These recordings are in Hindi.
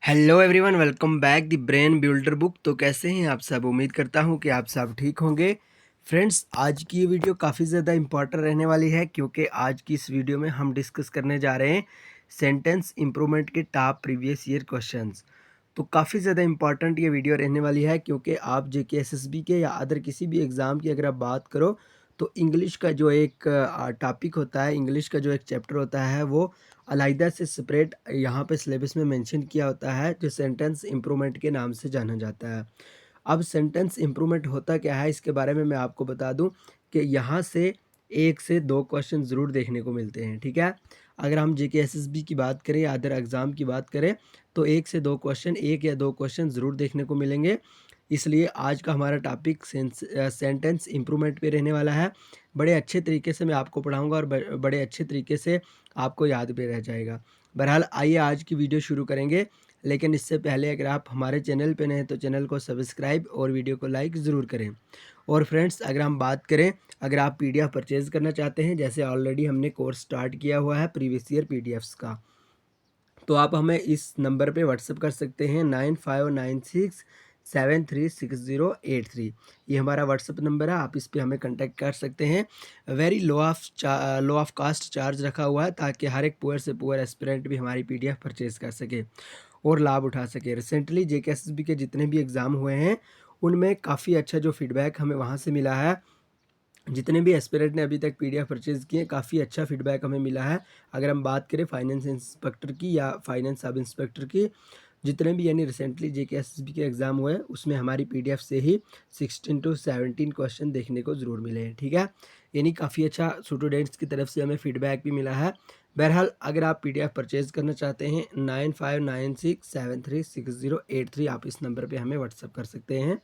Hello everyone, welcome back the brain builder book. तो कैसे हैं आप सब? उम्मीद करता हूं कि आप सब ठीक होंगे। फ्रेंड्स, आज की ये वीडियो काफ़ी ज़्यादा इंपॉर्टेंट रहने वाली है क्योंकि आज की इस वीडियो में हम डिस्कस करने जा रहे हैं सेंटेंस इम्प्रूवमेंट के टॉप प्रीवियस ईयर क्वेश्चंस। तो काफ़ी ज़्यादा इंपॉर्टेंट ये वीडियो रहने वाली है क्योंकि आप जेके एसएसबी के या अदर किसी भी एग्ज़ाम की अगर आप बात करो तो इंग्लिश का जो एक टॉपिक होता है, इंग्लिश का जो एक चैप्टर होता है, वो अलग से सेपरेट यहाँ पे सिलेबस में मेंशन किया होता है, जो सेंटेंस इम्प्रूवमेंट के नाम से जाना जाता है। अब सेंटेंस इम्प्रूवमेंट होता क्या है, इसके बारे में मैं आपको बता दूं कि यहाँ से 1 से 2 क्वेश्चन ज़रूर देखने को मिलते हैं, ठीक है। अगर हम जेके एसएसबी की बात करें या अदर एग्ज़ाम की बात करें तो 1 से 2 क्वेश्चन, 1 या 2 क्वेश्चन ज़रूर देखने को मिलेंगे। इसलिए आज का हमारा टॉपिक सेंटेंस इम्प्रूवमेंट पे रहने वाला है। बड़े अच्छे तरीके से मैं आपको पढ़ाऊँगा और बड़े अच्छे तरीके से आपको याद भी रह जाएगा। बहरहाल आइए आज की वीडियो शुरू करेंगे, लेकिन इससे पहले अगर आप हमारे चैनल पे नए हैं तो चैनल को सब्सक्राइब और वीडियो को लाइक ज़रूर करें। और फ्रेंड्स, अगर हम बात करें, अगर आप पीडीएफ परचेज़ करना चाहते हैं, जैसे ऑलरेडी हमने कोर्स स्टार्ट किया हुआ है प्रीवियस ईयर पीडीएफ्स का, तो आप हमें इस नंबर पे व्हाट्सअप कर सकते हैं 9596736083। ये हमारा व्हाट्सअप नंबर है, आप इस पे हमें कांटेक्ट कर सकते हैं। Very low of cost charge रखा हुआ है ताकि हर एक पुअर से पुअर एस्पिरेंट भी हमारी पीडीएफ परचेज़ कर सके और लाभ उठा सके। रिसेंटली जेकेएसएसबी के जितने भी एग्ज़ाम हुए हैं, उनमें काफ़ी अच्छा जो फीडबैक हमें वहाँ से मिला है। जितने भी एस्पिरेंट ने अभी तक पीडीएफ परचेज़ किए, काफ़ी अच्छा फीडबैक हमें मिला है। अगर हम बात करें फाइनेंस इंस्पेक्टर की या फाइनेंस सब इंस्पेक्टर की, जितने भी यानी रिसेंटली जेकेएसएसबी के एग्ज़ाम हुए, उसमें हमारी पीडीएफ से ही 16 टू 17 क्वेश्चन देखने को ज़रूर मिले हैं, ठीक है। यानी काफ़ी अच्छा स्टूडेंट्स की तरफ से हमें फीडबैक भी मिला है। बहरहाल अगर आप पीडीएफ परचेज़ करना चाहते हैं 9596736083, आप इस नंबर पर हमें व्हाट्सअप कर सकते हैं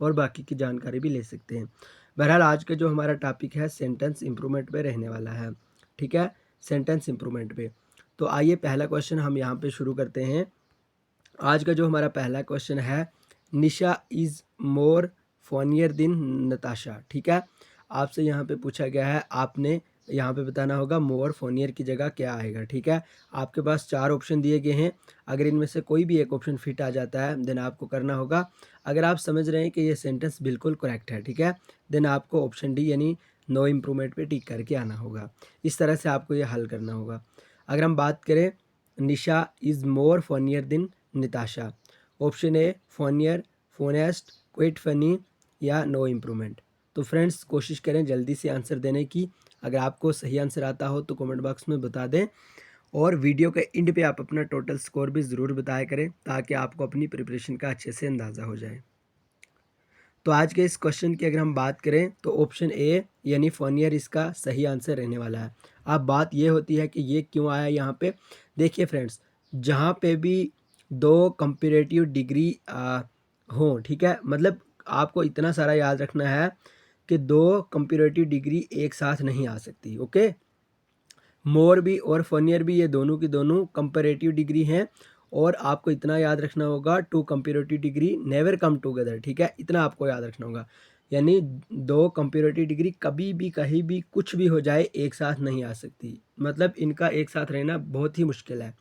और बाकी की जानकारी भी ले सकते हैं। बहरहाल आज का जो हमारा टॉपिक है सेंटेंस इम्प्रूवमेंट पे रहने वाला है, ठीक है, सेंटेंस इम्प्रूवमेंट पे। तो आइए पहला क्वेश्चन हम यहाँ पे शुरू करते हैं। आज का जो हमारा पहला क्वेश्चन है, Nisha is more funnier than Natasha, ठीक है। आपसे यहाँ पे पूछा गया है, आपने यहाँ पे बताना होगा मोर फनियर की जगह क्या आएगा, ठीक है। आपके पास 4 ऑप्शन दिए गए हैं, अगर इनमें से कोई भी एक ऑप्शन फिट आ जाता है देन आपको करना होगा। अगर आप समझ रहे हैं कि ये सेंटेंस बिल्कुल करेक्ट है, ठीक है, देन आपको ऑप्शन डी यानी नो इम्प्रूवमेंट पे टिक करके आना होगा। इस तरह से आपको ये हल करना होगा। अगर हम बात करें, Nisha is more funnier than Natasha, option A funnier, funniest, quite funny या नो इम्प्रूवमेंट। तो फ्रेंड्स, कोशिश करें जल्दी से आंसर देने की। अगर आपको सही आंसर आता हो तो कमेंट बॉक्स में बता दें और वीडियो के एंड पे आप अपना टोटल स्कोर भी ज़रूर बताया करें ताकि आपको अपनी प्रिपरेशन का अच्छे से अंदाज़ा हो जाए। तो आज के इस क्वेश्चन की अगर हम बात करें तो ऑप्शन ए यानी फनियर इसका सही आंसर रहने वाला है। अब बात ये होती है कि ये क्यों आया यहाँ पे। देखिए फ्रेंड्स, जहाँ पे भी 2 कंपैरेटिव डिग्री हों, ठीक है, मतलब आपको इतना सारा याद रखना है कि 2 कंपैरेटिव डिग्री एक साथ नहीं आ सकती, ओके। मोर भी और फनियर भी ये दोनों की दोनों कंपैरेटिव डिग्री हैं और आपको इतना याद रखना होगा, 2 comparative degree never come together, ठीक है, इतना आपको याद रखना होगा। यानी 2 कंपैरेटिव डिग्री कभी भी कहीं भी कुछ भी हो जाए एक साथ नहीं आ सकती, मतलब इनका एक साथ रहना बहुत ही मुश्किल है।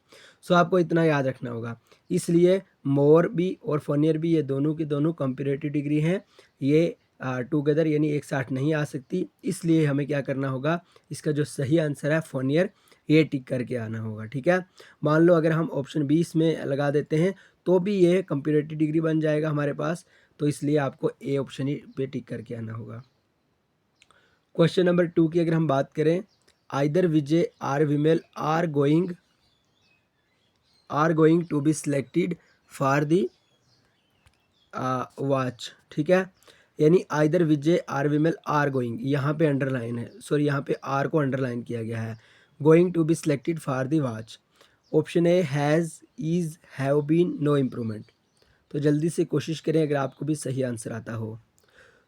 सो आपको इतना याद रखना होगा। इसलिए मोर भी और फनियर भी ये दोनों की दोनों कंपैरेटिव डिग्री हैं, ये टुगेदर यानी एक साथ नहीं आ सकती। इसलिए हमें क्या करना होगा, इसका जो सही आंसर है फनियर, ये टिक करके आना होगा, ठीक है। मान लो अगर हम ऑप्शन 20 में लगा देते हैं तो भी ये कंपैरेटिव डिग्री बन जाएगा हमारे पास, तो इसलिए आपको ए ऑप्शन ही पे टिक करके आना होगा। क्वेश्चन नंबर 2 की अगर हम बात करें, either Vijay or Vimal are going to be selected for the watch, ठीक है। यानी either Vijay or Vimal are going, यहाँ पे अंडरलाइन है, सॉरी यहाँ पे आर को अंडरलाइन किया गया है। Going to be selected for the watch, option A has, is, have been, no improvement. तो जल्दी से कोशिश करें अगर आपको भी सही आंसर आता हो।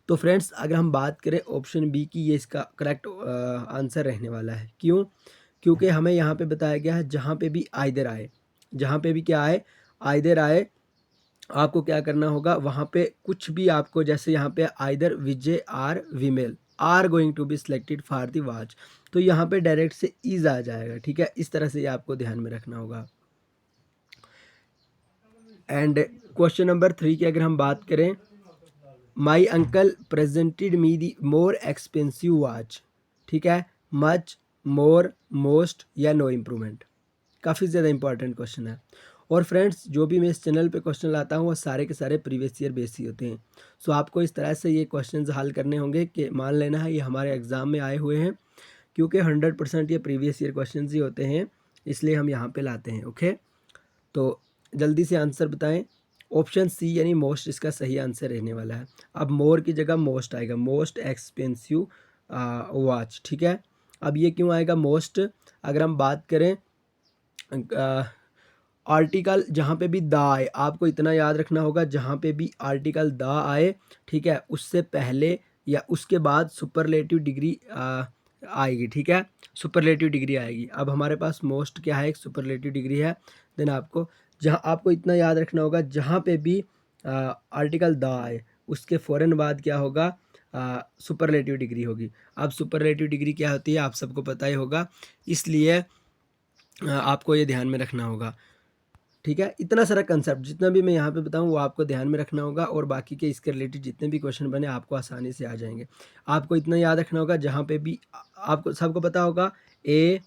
तो फ्रेंड्स, अगर हम बात करें ऑप्शन बी की, ये इसका करेक्ट आंसर रहने वाला है। क्यों? क्योंकि हमें यहाँ पे बताया गया है जहाँ पे भी आइदर आए, जहाँ पे भी क्या आए, आइदर आए, आपको क्या करना होगा वहाँ पे कुछ भी आपको, जैसे यहाँ पे either Vijay or Vimal are going to be selected for the watch, तो यहाँ पे डायरेक्ट से इज आ जाएगा, ठीक है। इस तरह से ये आपको ध्यान में रखना होगा। एंड क्वेश्चन नंबर 3 की अगर हम बात करें, my uncle presented me the more expensive watch, ठीक है, मच, मोर, मोस्ट या नो इम्प्रूवमेंट। काफ़ी ज़्यादा इंपॉर्टेंट क्वेश्चन है। और फ्रेंड्स, जो भी मैं इस चैनल पे क्वेश्चन लाता हूँ वो सारे के सारे प्रीवियस ईयर बेस ही होते हैं। सो आपको इस तरह से ये क्वेश्चंस हल करने होंगे कि मान लेना है ये हमारे एग्ज़ाम में आए हुए हैं, क्योंकि 100% ये प्रीवियस ईयर क्वेश्चन ही होते हैं, इसलिए हम यहाँ पे लाते हैं। ओके, तो जल्दी से आंसर बताएं। ऑप्शन सी यानी मोस्ट इसका सही आंसर रहने वाला है। अब मोर की जगह मोस्ट आएगा, मोस्ट एक्सपेंसिव वॉच, ठीक है। अब ये क्यों आएगा मोस्ट? अगर हम बात करें आर्टिकल जहाँ पे भी द आए, आपको इतना याद रखना होगा, जहाँ पे भी आर्टिकल द आए, ठीक है, उससे पहले या उसके बाद सुपरलेटिव डिग्री आएगी, ठीक है, सुपरलेटिव डिग्री आएगी। अब हमारे पास मोस्ट क्या है, एक सुपरलेटिव डिग्री है। देन आपको इतना याद रखना होगा, जहाँ पे भी आर्टिकल द आए उसके फ़ौरन बाद क्या होगा, सुपरलेटिव डिग्री होगी। अब सुपरलेटिव डिग्री क्या होती है आप सबको पता ही होगा, इसलिए आपको ये ध्यान में रखना होगा, ठीक है। इतना सारा कंसेप्ट जितना भी मैं यहाँ पे बताऊँ वो आपको ध्यान में रखना होगा, और बाकी के इसके रिलेटेड जितने भी क्वेश्चन बने आपको आसानी से आ जाएंगे। आपको इतना याद रखना होगा, जहाँ पे भी आपको सबको पता होगा ए,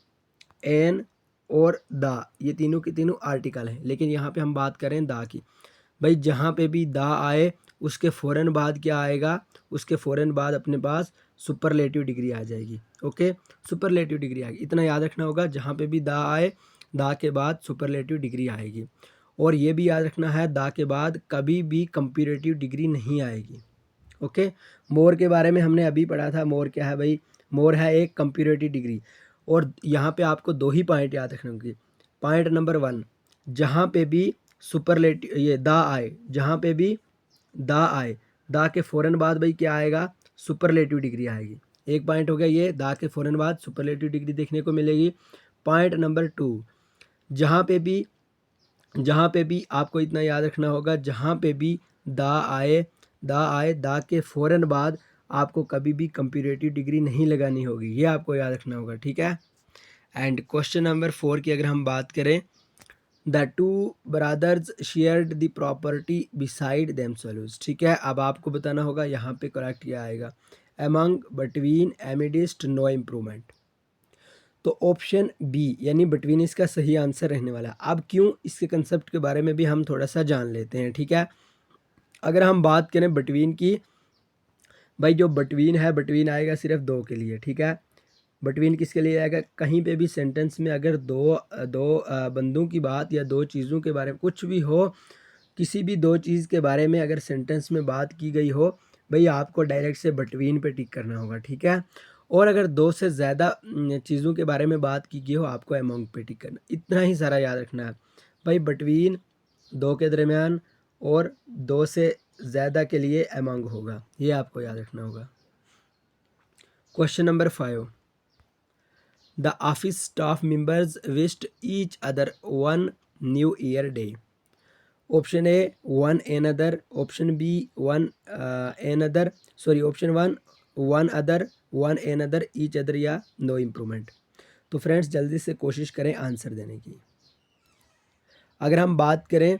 एन और द, ये तीनों के तीनों आर्टिकल हैं, लेकिन यहाँ पे हम बात करें द की। भाई जहाँ पे भी द आए उसके फ़ौरन बाद क्या आएगा, उसके फ़ौरन बाद अपने पास सुपरलेटिव डिग्री आ जाएगी। ओके, सुपरलेटिव डिग्री आएगी, इतना याद रखना होगा, जहाँ पे भी द आए दा के बाद सुपरलेटिव डिग्री आएगी। और ये भी याद रखना है, दा के बाद कभी भी कंपैरेटिव डिग्री नहीं आएगी। ओके, मोर के बारे में हमने अभी पढ़ा था। मोर क्या है भाई? मोर है एक कंपैरेटिव डिग्री। और यहाँ पे आपको दो ही पॉइंट याद रखने होंगे। पॉइंट नंबर 1, जहाँ पे भी सुपरलेटिव ये दा आए, जहाँ पे भी दा आए, दा के फ़ौरन बाद भाई क्या आएगा, सुपरलेटिव डिग्री आएगी। एक पॉइंट हो गया ये, दा के फ़ौरन बाद सुपरलेटिव डिग्री देखने को मिलेगी। पॉइंट नंबर 2, जहाँ पे भी आपको इतना याद रखना होगा, जहाँ पे भी दा के फ़ौरन बाद आपको कभी भी कंपैरेटिव डिग्री नहीं लगानी होगी, ये आपको याद रखना होगा, ठीक है। एंड क्वेश्चन नंबर 4 की अगर हम बात करें, the two brothers shared the property beside themselves, ठीक है। अब आपको बताना होगा यहाँ पे करेक्ट क्या आएगा, अमंग, बिटवीन, एमिडिस्ट, नो इम्प्रूवमेंट। तो ऑप्शन बी यानी बिटवीन इसका सही आंसर रहने वाला है। अब क्यों, इसके कंसेप्ट के बारे में भी हम थोड़ा सा जान लेते हैं, ठीक है। अगर हम बात करें बिटवीन की, भाई जो बिटवीन है, बिटवीन आएगा सिर्फ दो के लिए, ठीक है। बिटवीन किसके लिए आएगा? कहीं पे भी सेंटेंस में अगर दो बंदों की बात या दो चीज़ों के बारे में कुछ भी हो, किसी भी दो चीज़ के बारे में अगर सेंटेंस में बात की गई हो, भाई आपको डायरेक्ट से बिटवीन पे टिक करना होगा, ठीक है। और अगर दो से ज़्यादा चीज़ों के बारे में बात की गई हो, आपको अमंग पे टिक करना। इतना ही सारा याद रखना है भाई, बिटवीन दो के दरमियान और दो से ज़्यादा के लिए अमंग होगा, ये आपको याद रखना होगा। Question number 5, the office staff members wished each other on New Year Day. Option A one another, option B one another, sorry option one other, one another, each other या नो इम्प्रूवमेंट। तो फ्रेंड्स जल्दी से कोशिश करें आंसर देने की। अगर हम बात करें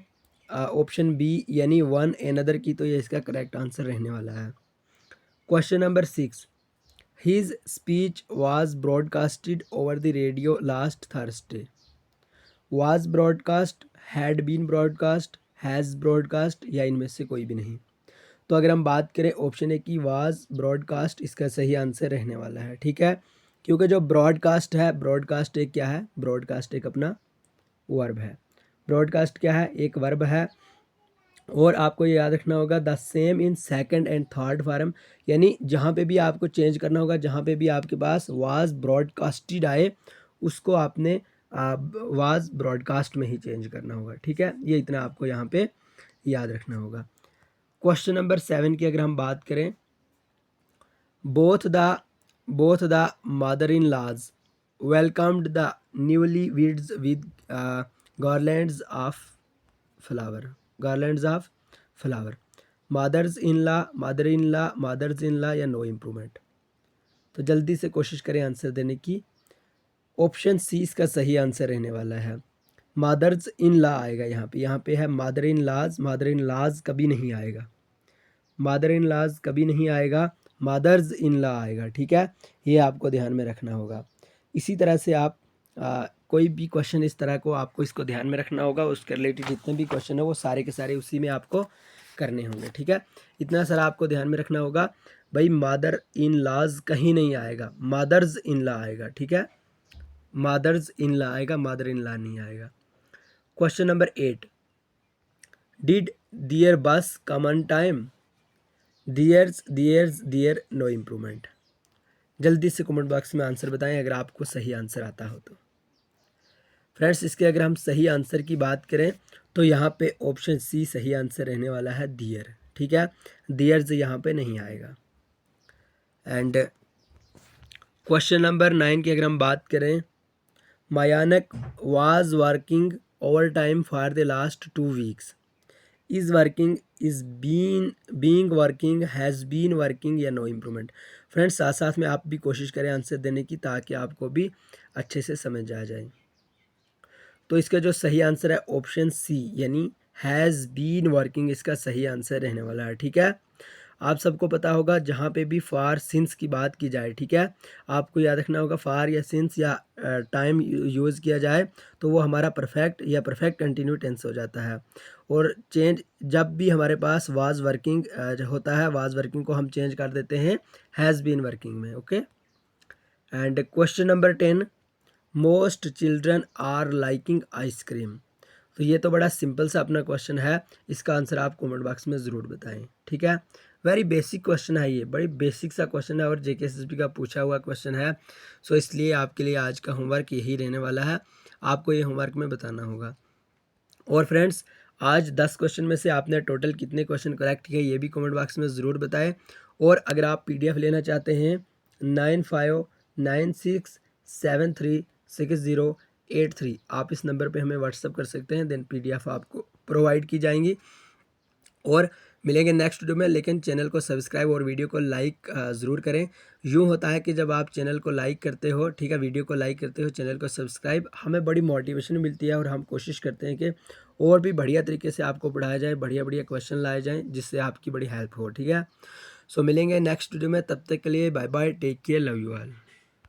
ऑप्शन बी यानी वन एनदर की, तो ये इसका करेक्ट आंसर रहने वाला है। Question number 6, his speech was broadcasted over the radio last Thursday. Was broadcast, had been broadcast, has broadcast या इनमें से कोई भी नहीं। तो अगर हम बात करें ऑप्शन ए की वाज ब्रॉडकास्ट, इसका सही आंसर रहने वाला है, ठीक है। क्योंकि जो ब्रॉडकास्ट है, ब्रॉडकास्ट एक क्या है, ब्रॉडकास्ट एक अपना वर्ब है। ब्रॉडकास्ट क्या है, एक वर्ब है। और आपको ये याद रखना होगा, the same in second and third form, यानी जहाँ पे भी आपको चेंज करना होगा, जहाँ पे भी आपके पास वाज ब्रॉडकास्टेड आए उसको आपने वाज ब्रॉडकास्ट में ही चेंज करना होगा, ठीक है। ये इतना आपको यहाँ पे याद रखना होगा। क्वेश्चन नंबर 7 की अगर हम बात करें, both the mother in laws welcomed the newly weds with garlands of flower, garlands of flower. Mothers in law, mothers in law या नो इम्प्रूवमेंट। तो जल्दी से कोशिश करें आंसर देने की। ऑप्शन सी इसका सही आंसर रहने वाला है, मदर्स इन लॉ आएगा यहाँ पे है मदर इन लॉज कभी नहीं आएगा, मदर इन लॉज कभी नहीं आएगा, मदर्स इन लॉ आएगा। ठीक है, ये आपको ध्यान में रखना होगा। इसी तरह से आप कोई भी क्वेश्चन इस तरह को आपको इसको ध्यान में रखना होगा, उसके रिलेटेड जितने भी क्वेश्चन है वो सारे के सारे उसी में आपको करने होंगे। ठीक है, इतना सारा आपको ध्यान में रखना होगा भाई, मदर इन लॉज कहीं नहीं आएगा, मदर्स इन लॉ आएगा। ठीक है, मदर्स इन लॉ आएगा, मदर इन लॉ नहीं आएगा। Question number 8, did there bus come on time? There no improvement. जल्दी से कमेंट बॉक्स में आंसर बताएं अगर आपको सही आंसर आता हो तो। फ्रेंड्स, इसके अगर हम सही आंसर की बात करें तो यहाँ पे ऑप्शन सी सही आंसर रहने वाला है, दियर। ठीक है, दियर्स यहाँ पे नहीं आएगा। एंड क्वेश्चन नंबर 9 की अगर हम बात करें, Mayank was working over time for the last 2 weeks, is working, is being working, has been working या नो इम्प्रूवमेंट। फ्रेंड्स, साथ साथ में आप भी कोशिश करें आंसर देने की ताकि आपको भी अच्छे से समझ आ जाए। तो इसका जो सही आंसर है ऑप्शन सी यानी हैज़ बीन वर्किंग, इसका सही आंसर रहने वाला है। ठीक है, आप सबको पता होगा जहाँ पे भी फार सिंस की बात की जाए, ठीक है, आपको याद रखना होगा फार या सिंस या टाइम यूज़ किया जाए तो वो हमारा परफेक्ट या परफेक्ट कंटिन्यू टेंस हो जाता है। और चेंज जब भी हमारे पास वाज वर्किंग होता है, वाज वर्किंग को हम चेंज कर देते हैं हैज़ बीन वर्किंग में। Okay, and question number 10, most children are liking ice cream. तो ये तो बड़ा सिंपल सा अपना क्वेश्चन है, इसका आंसर आप कमेंट बॉक्स में ज़रूर बताएं। ठीक है, वेरी बेसिक क्वेश्चन है, ये बड़ी बेसिक सा क्वेश्चन है और जेकेएसएसबी का पूछा हुआ क्वेश्चन है। सो इसलिए आपके लिए आज का होमवर्क यही रहने वाला है, आपको ये होमवर्क में बताना होगा। और फ्रेंड्स, आज 10 क्वेश्चन में से आपने टोटल कितने क्वेश्चन करेक्ट किए ये भी कमेंट बॉक्स में ज़रूर बताएं। और अगर आप PDF लेना चाहते हैं 9596736083, आप इस नंबर पे हमें व्हाट्सअप कर सकते हैं, देन PDF आपको प्रोवाइड की जाएंगी। और मिलेंगे नेक्स्ट वीडियो में, लेकिन चैनल को सब्सक्राइब और वीडियो को लाइक ज़रूर करें। यूँ होता है कि जब आप चैनल को लाइक करते हो, ठीक है, वीडियो को लाइक करते हो, चैनल को सब्सक्राइब, हमें बड़ी मोटिवेशन मिलती है और हम कोशिश करते हैं कि और भी बढ़िया तरीके से आपको पढ़ाया जाए, बढ़िया बढ़िया क्वेश्चन लाए जाएँ जिससे आपकी बड़ी हेल्प हो। ठीक है, सो मिलेंगे नेक्स्ट वीडियो में, तब तक के लिए bye bye, take care, love you all.